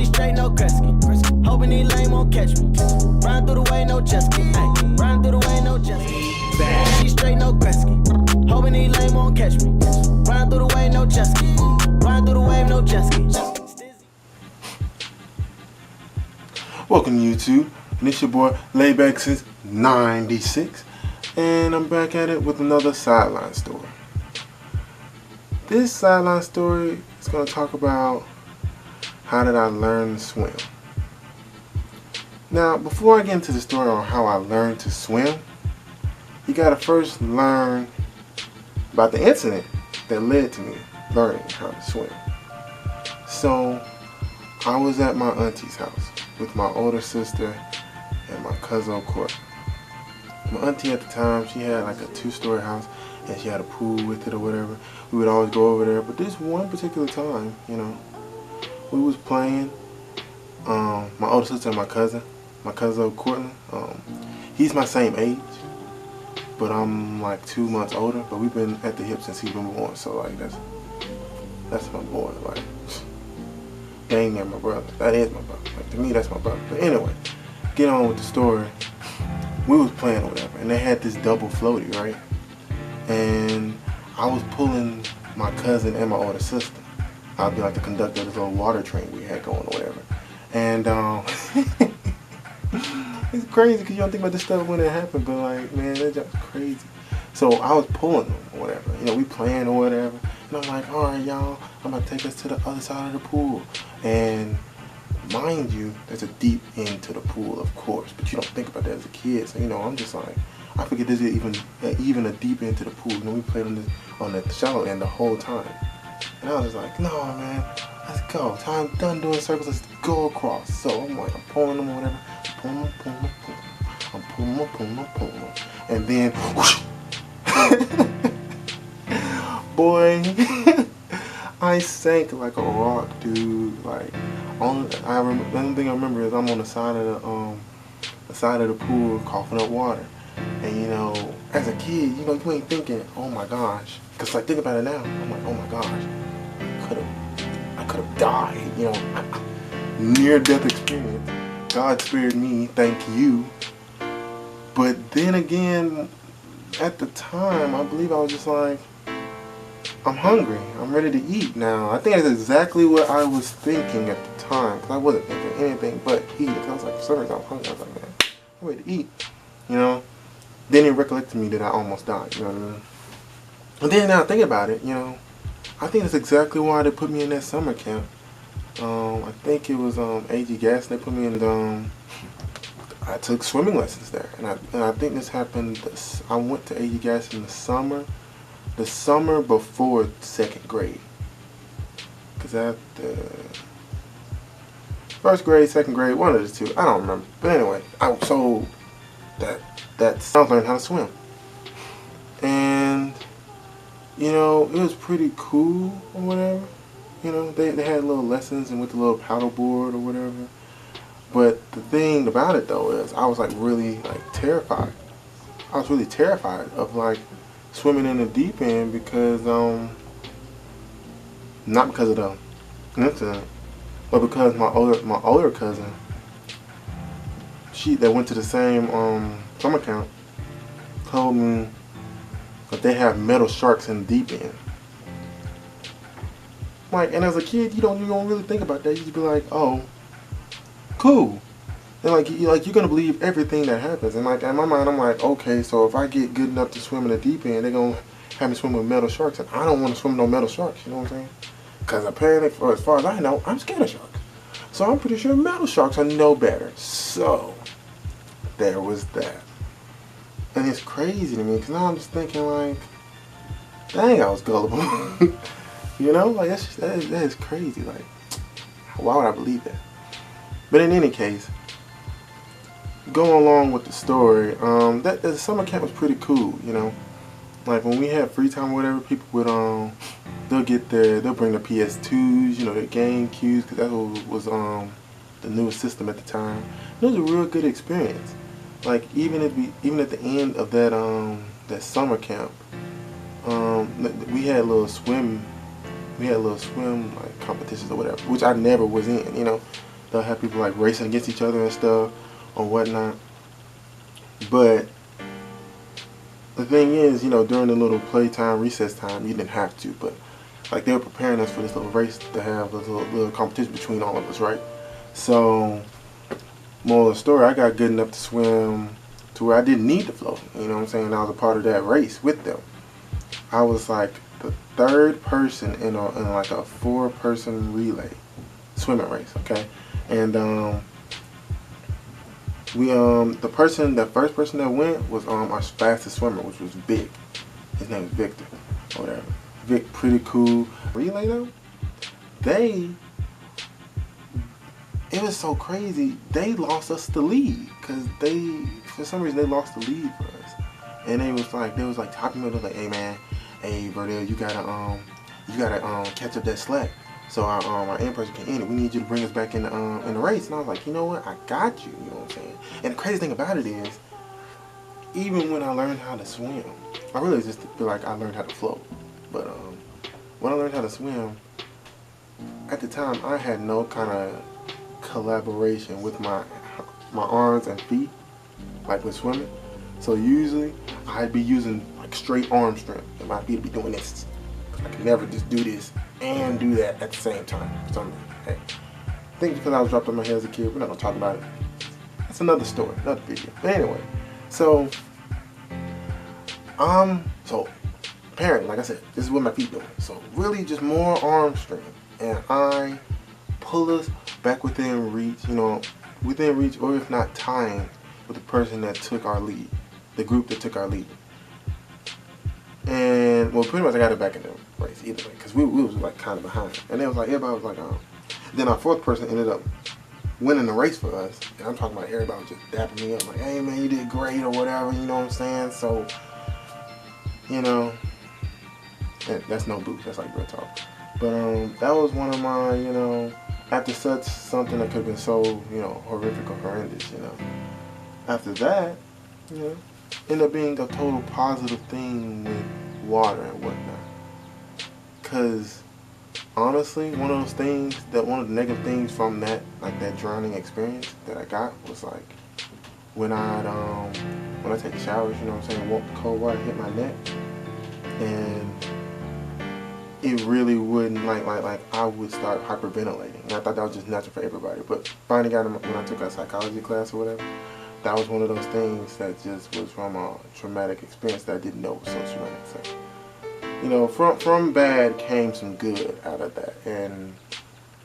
she straight, no Gretzky. Hoping he lame won't catch me. Run through the way, no jet ski. Run through the way, no jet ski. She straight, no Gretzky. Hoping he lame won't catch me. Run through the way, no jet ski. Run through the wave, no jet ski. Welcome to YouTube. And it's your boy Laidback since '96, and I'm back at it with another sideline story. This sideline story is going to talk about how did I learn to swim. Now, before I get into the story on how I learned to swim, you got to first learn about the incident that led to me learning how to swim. So, I was at my auntie's house with my older sister and my cousin Court. My auntie at the time, she had like a 2-story house and she had a pool with it or whatever. We would always go over there, but this one particular time, you know, we was playing. My older sister and my cousin Courtland, he's my same age, but I'm like 2 months older, but we've been at the hip since he's been born, so like that's my boy, like dang near my brother. That is my brother. Like to me that's my brother. But anyway, get on with the story. We was playing or whatever, and they had this double floaty, right? And I was pulling my cousin and my older sister. I'd be like the conductor of this little water train we had going or whatever. And it's crazy because you don't think about this stuff when it happened, but like, man, that's just crazy. So I was pulling them or whatever, you know, we playing or whatever, and I'm like, all right, y'all, I'm gonna take us to the other side of the pool. And mind you, there's a deep end to the pool, of course, but you don't think about that as a kid. So you know, I'm just like, I forget there's even a deep end to the pool. You know, we played on the shallow end the whole time, and I was just like, no, man, let's go. Time done doing circles. Let's go across. So I'm like, I'm pulling them or whatever, I'm pulling them, and then whoosh, boy, I sank like a rock, dude. Like, the only thing I remember is I'm on the side of the pool coughing up water. And you know, as a kid, you know, you ain't thinking, oh my gosh. Cause like, think about it now. I'm like, oh my gosh, I could have died. You know, near-death experience. God spared me, thank you. But then again, at the time, I believe I was just like, I'm hungry. I'm ready to eat now. I think that's exactly what I was thinking at the time. Because I wasn't thinking anything but eat. I was like, for some reason I was hungry. I was like, man, I'm ready to eat. You know? Then it recollected to me that I almost died. You know what I mean? And then now thinking about it, you know, I think that's exactly why they put me in that summer camp. I think it was A.G. Gas. They put me in. I took swimming lessons there, and I think this happened. I went to A.G. Gas in the summer before 2nd grade. Cause after 1st grade, 2nd grade, one of the two, I don't remember. But anyway, I was learning how to swim, and you know, it was pretty cool or whatever. You know, they had little lessons and with the little paddle board or whatever. But the thing about it though is I was like really like terrified. I was really terrified of like swimming in the deep end because not because of the incident, but because my older cousin, that went to the same summer camp, told me that they have metal sharks in the deep end. Like, and as a kid, you don't really think about that. You just be like, oh, cool. And like you're gonna believe everything that happens. And like in my mind, I'm like, okay, so if I get good enough to swim in the deep end, they're gonna have me swim with metal sharks, and I don't want to swim with no metal sharks. You know what I'm saying? Because apparently, as far as I know, I'm scared of sharks. So I'm pretty sure metal sharks are no better. So there was that. And it's crazy to me because now I'm just thinking like, dang, I was gullible. You know, like that is crazy. Like, why would I believe that? But in any case, going along with the story, the summer camp was pretty cool. You know, like when we had free time or whatever, people would they'll bring the PS2s, you know, the GameCubes, because that was the newest system at the time. It was a real good experience. Like even at the end of that summer camp, we had little swim like competitions or whatever, which I never was in, you know. they'll have people like racing against each other and stuff or whatnot. But the thing is, you know, during the little playtime, recess time, you didn't have to, but like they were preparing us for this little race to have this little competition between all of us, right? So, moral of the story, I got good enough to swim to where I didn't need to float. You know what I'm saying? I was a part of that race with them. I was like the third person in like a 4-person relay swimming race, okay? And the first person that went was our fastest swimmer, which was Vic. His name was Victor, or whatever. Vic, pretty cool. Relay though, it was so crazy. They lost us the lead because for some reason they lost the lead for us, and they was like talking to me, like, hey man, hey Verdell, you gotta catch up that slack. So our in person can end it. We need you to bring us back in the race. And I was like, you know what? I got you. You know what I'm saying? And the crazy thing about it is, even when I learned how to swim, I really just feel like I learned how to float. But when I learned how to swim, at the time I had no kind of collaboration with my arms and feet, like with swimming. So usually I'd be using like straight arm strength, and my feet would be doing this. I could never just do this and do that at the same time. For some reason. Hey, I think because I was dropped on my head as a kid, we're not gonna talk about it. That's another story, another video. But anyway, so apparently, like I said, this is what my feet doing. So really, just more arm strength, and I pull us back within reach, or if not tying with the person that took our lead, the group that took our lead. And well, pretty much I got it back in the race either way, because we was like kind of behind, and it was like everybody was like, Then our 4th person ended up winning the race for us, and I'm talking about everybody was just dapping me up, like, hey man, you did great or whatever, you know what I'm saying? So, you know, and that's no boost, that's like real talk. But that was one of my, after something that could have been so, horrific or horrendous, After that, ended up being a total positive thing with water and whatnot. Cause honestly, one of the negative things from that, like that drowning experience that I got was like when I take showers, you know what I'm saying, want the cold water hit my neck, and it really wouldn't like I would start hyperventilating. And I thought that was just natural for everybody. But finding out when I took a psychology class or whatever, that was one of those things that just was from a traumatic experience that I didn't know was so traumatic. So, from bad came some good out of that, and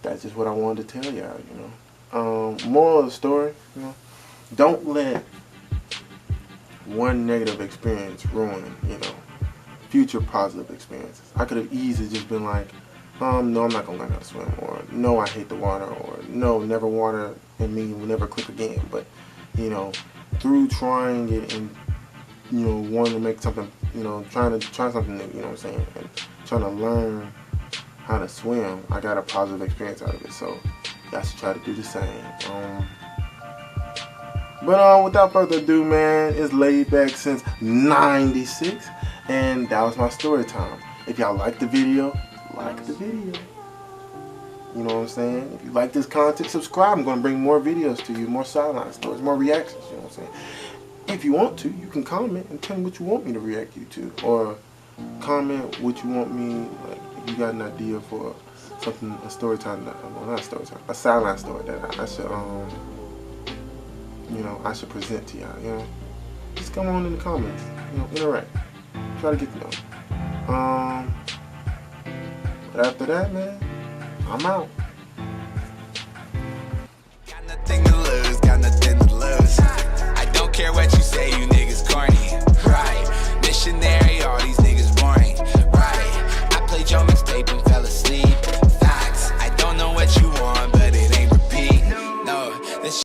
that's just what I wanted to tell y'all. Moral of the story, don't let one negative experience ruin, future positive experiences. I could have easily just been like, no, I'm not gonna learn how to swim, or no, I hate the water, or no, never water in me will never click again. But through trying it and wanting to make something, trying something new, you know what I'm saying, and trying to learn how to swim, I got a positive experience out of it. So y'all should try to do the same. But without further ado, man, it's Laidback since '96. And that was my story time. If y'all like the video, like the video. You know what I'm saying? If you like this content, subscribe. I'm going to bring more videos to you, more sideline stories, more reactions. You know what I'm saying? If you want to, you can comment and tell me what you want me to react you to. Or comment what you want me, like, if you got an idea for something, a story time, well, not a story time, a sideline story that I should, I should present to y'all, Just come on in the comments, interact. Try to get to know them. But after that, man, I'm out.